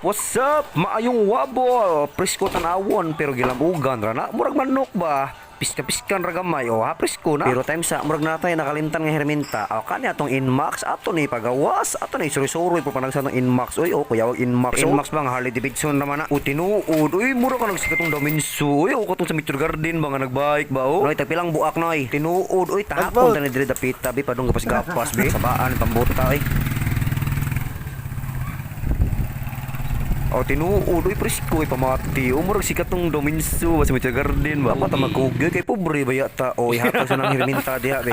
What's up? Maayong wabo. Presko tanawon pero gilamugan ra na. Murag manok ba? Piska-piskan ra gamay o ha presko na. Pero time sa murag natay nakalimtan nga herminta. O kani atong Inmax ato ni pagawas. Ato ni suri-suri po panagsa ng Inmax. Oy o kuya wag Inmax. Inmax bang Harley Davidson naman na. O tinuod. Uy mura ka nagsikatong Daminsu. Uy o katong sa Metro Garden ba nga nagbike ba o? Noy tagpilang buak noy. Tinuod. Uy tahapon tani diri dapita bi padung gapas-gapas bi. Sabaan pambuta oy. O tinuod, uy presko, ay pamati. Umurag sikat tong Dominso, sa Metro Garden ba? Apa ta magkugay, kay pobre ba yata? O ihatag sa nang hirminta diha, be.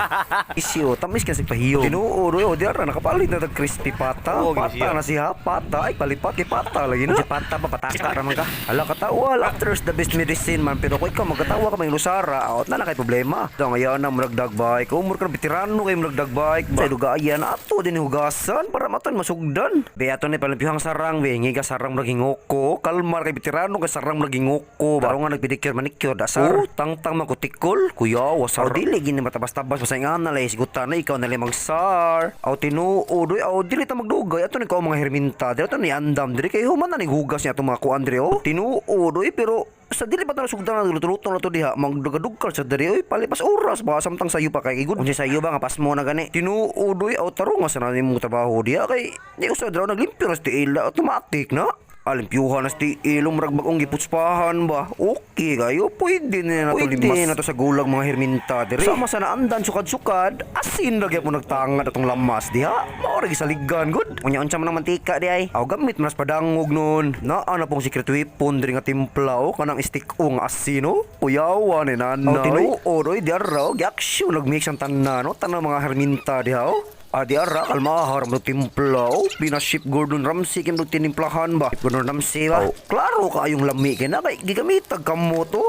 Isyo, tamis ka sa pahiyo. Tinuod, uy, o diara, nakapalit na tag crispy pata. Pata na siya, pata. Ay, palipat kay pata lagi na. Si pata pa, pataka naman ka. Ala, katawal, after the best medicine man. Pero kung ikaw, magkatawa ka may lusara, out na na kay problema. Ito, ngayon na muragdag bike. Umur ka na veterano kay muragdag bike. Sa dugayan, ato din hugasan para matan masugdan. Be, ato na palampihang sarang, be. Ngiga sarang ngoko kalmar kay veterano kay sarang lagi ngoko baro nga nagpedicure manicure dasar tangtang makutikol kuya wasar dili gini matabas-tabas pasaingan na lay sigutan na ikaw na limang sar aw tinuod oy aw dili ta magdugay ato ni ko mga herminta dili ato ni andam dili kay human na ni hugas niya ato mga kuandre o tinuod oy pero sa dili pa tayo sugdan na luto-luto na to diha magdugadugkal sa diri oy palipas oras ba samtang sayo pa kay igud unsa sayo ba nga pasmo na gani tinuod oy aw tarong sa na nimo trabaho diha kay di usad raw naglimpyo ra sa ila automatic na alimpyuhan na sti ilong ragbagong giputspahan ba? Okay kayo, pwede na nato limas. Pwede na to sa gulag mga herminta diri. Sama sa naandan sukad-sukad, asin lagi po nagtangad atong lamas diha. Maorag isaligan gud. Unya-unsa man ang mantika di ay. Aw gamit mas padangog nun. Naa na pong secret weapon diri nga timpla o kanang stick-o nga asin o. Uyawa ni nanay. Aw tinuod oy diaraw, gi-action nagmix ang tanan no, tanang mga herminta diha o. Adi ara kalmahar mo timplaw pinaship Gordon Ramsay kin tinimplahan ba Gordon Ramsay ba klaro kayong lami kina kay gigamitag kamo to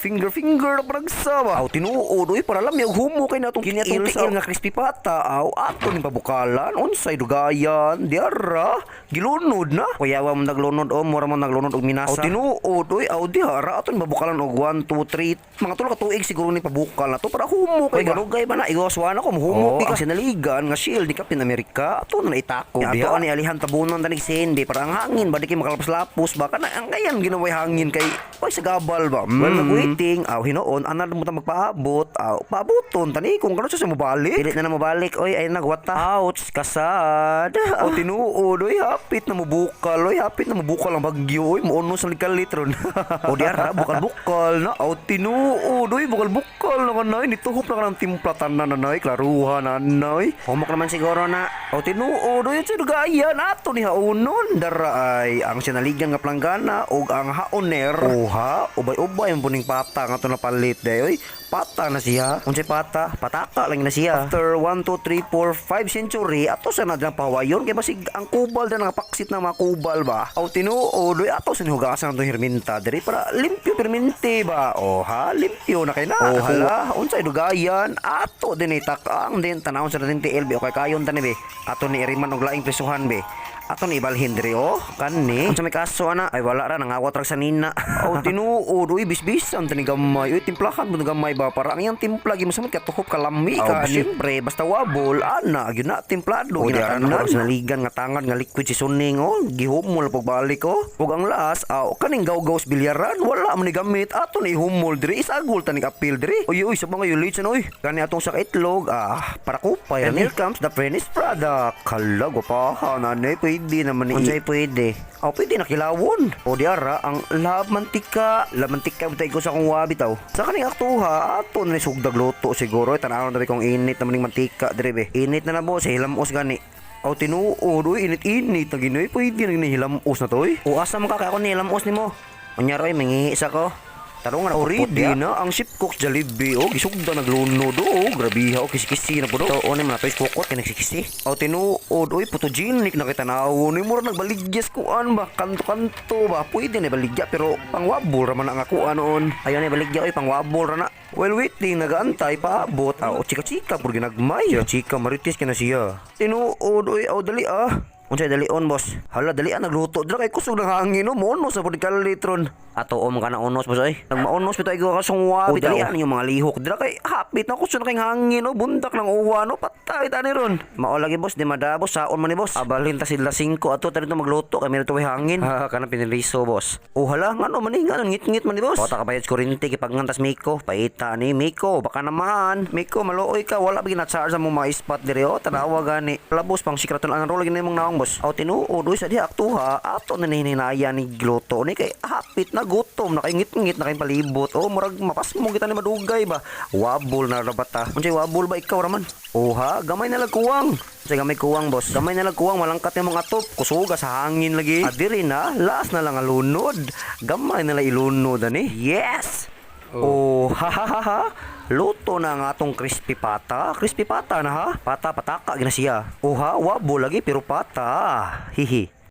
finger na paragsa ba aw tinuod oy para lamyag humo kay natong kiniatong tiil nga crispy pata aw ato ni pabukalan unsay dugayan diara gilunod na kuyawa mo naglunod o mura mo naglunod og minasa aw tinuod oy aw diara ato ni pabukalan og 1 2 3 mga tulo ka tuig siguro ni pabukal na to para humo kay garugay ba na igoswa na ko humo di kasi naligan nga shield ni Captain America ato na itako ato ani alihan tabunon tanig sindi para ang hangin ba di kay makalapos-lapos ba kana ang gayan ginaway hangin kay oy sa gabal ba well aw hinoon ana mo ta magpaabot aw paaboton tani kung kano sa mobalik dili na mobalik oy ay nagwata ouch kasad aw tinuod oy hapit na mobukal ang bagyo oy moono sa litron o diara bukal na aw tinuod oy bukal na kanay nituhop na kanang timplatan na nanay klaruhan na nanay homak naman siguro na aw tinuod oy sa dugayan ato ni haunon dara ay ang sinaligan nga planggana og ang haoner oha ubay-ubay ang puning pata nga to napalit day oy pata na siya unsay pata pataka lang na siya after 1 2 3 4 5 century ato sa na pahawayon kay basig ang kubal na paksit na mga kubal ba aw tinuod oy ato sa hugasan to herminta diri para limpyo permente ba o ha limpyo na kay na o hala unsay dugayan ato din itakang din tanawon sa dating TLB o kay kayon tani be ato ni iriman og laing presuhan be ato ni ibalhin diri o kanni unsa may kaso ana ay wala ra nangawat ra sa nina aw tinuod oy bisbisan tani gamay oy timplahan mo gamay ba para ang iyang timpla gi mosamot ka tuhop ka lami ka syempre basta wabol ana gyud na timplado ginatanan sa naligan nga tangad nga liquid si suning o gihumol pagbalik o ug ang last aw kaning gawgaws bilyaran wala man ni gamit ato ni humol diri isagol tani kapil diri oy sa mga yulitan oy kani atong sa itlog para kupay and here comes the finished product kalag pa nanay pwede naman ni unsay pwede aw pwede na kilawon o diara ang lamantika bitay ko sa akong wabi taw sa kaning aktuha ato na sugdag luto siguro tanawon na kong init naman ning mantika dire be init na mo sa hilamos gani aw tinuod oy init na ginoy pwede na hilamos na to o asa man ka ako ni hilamos nimo unyaro mangihi sa ko tarong na ready na ang ship cook Jollibee o gisugda naglunod o grabiha o kisi-kisi na puno o ni man atoy kokot kay nagsikisi o tinuod oy photogenic na kita nawon ni mura nagbaligyas kuan ba kanto ba pwede na baligya pero pangwabol ra man ang ako noon ayon na baligya oy pangwabol ra na well waiting nagaantay paabot o chika-chika pur ginagmay chika maritis kina siya tinuod oy aw dali Unsay dalion boss? Hala dalian nagluto dira kay kusog ng hangin no mono sa pud kalitron. Ato ka na unos boss ay. Nagmaunos bitaw igo kasong wabi dalian yung mga lihok dira kay hapit na kusog na kay hangin no buntak ng uwa no patay tani ron. Mao lagi boss di madabos saon man ni boss. Abalhin ta sila 5 ato tani to magluto kay meron to hangin. Ha kana piniliso boss. Oh hala ngano man ni ngano ngit-ngit man ni boss. Ota ka bayad kuryente kay pagngantas Miko. Paita ni Miko baka naman. Miko maluoy ka wala bigin sa mo mga spot diri o tanawa gani. Labos pang sikraton ang rolo gini mong naong boss. Aw tinuod sa di aktuha ato na hininaya ni gluto ni kay hapit na gutom na kay ngit-ngit na kay palibot. Oh murag mapas mo kita ni madugay ba. Wabol na rabata. Unsay wabol ba ikaw raman? Oha gamay na lagkuwang. Unsay gamay kuwang boss? Gamay na lagkuwang malangkat yung mga atop. Kusuga sa hangin lagi. Adiri na last na lang alunod. Gamay na lang ilunod ani. Yes. Oh, ha ha ha ha. Luto na nga atong crispy pata. Crispy pata na ha. Pata pataka gina siya. Oh ha, wabo lagi pero pata. Hihi.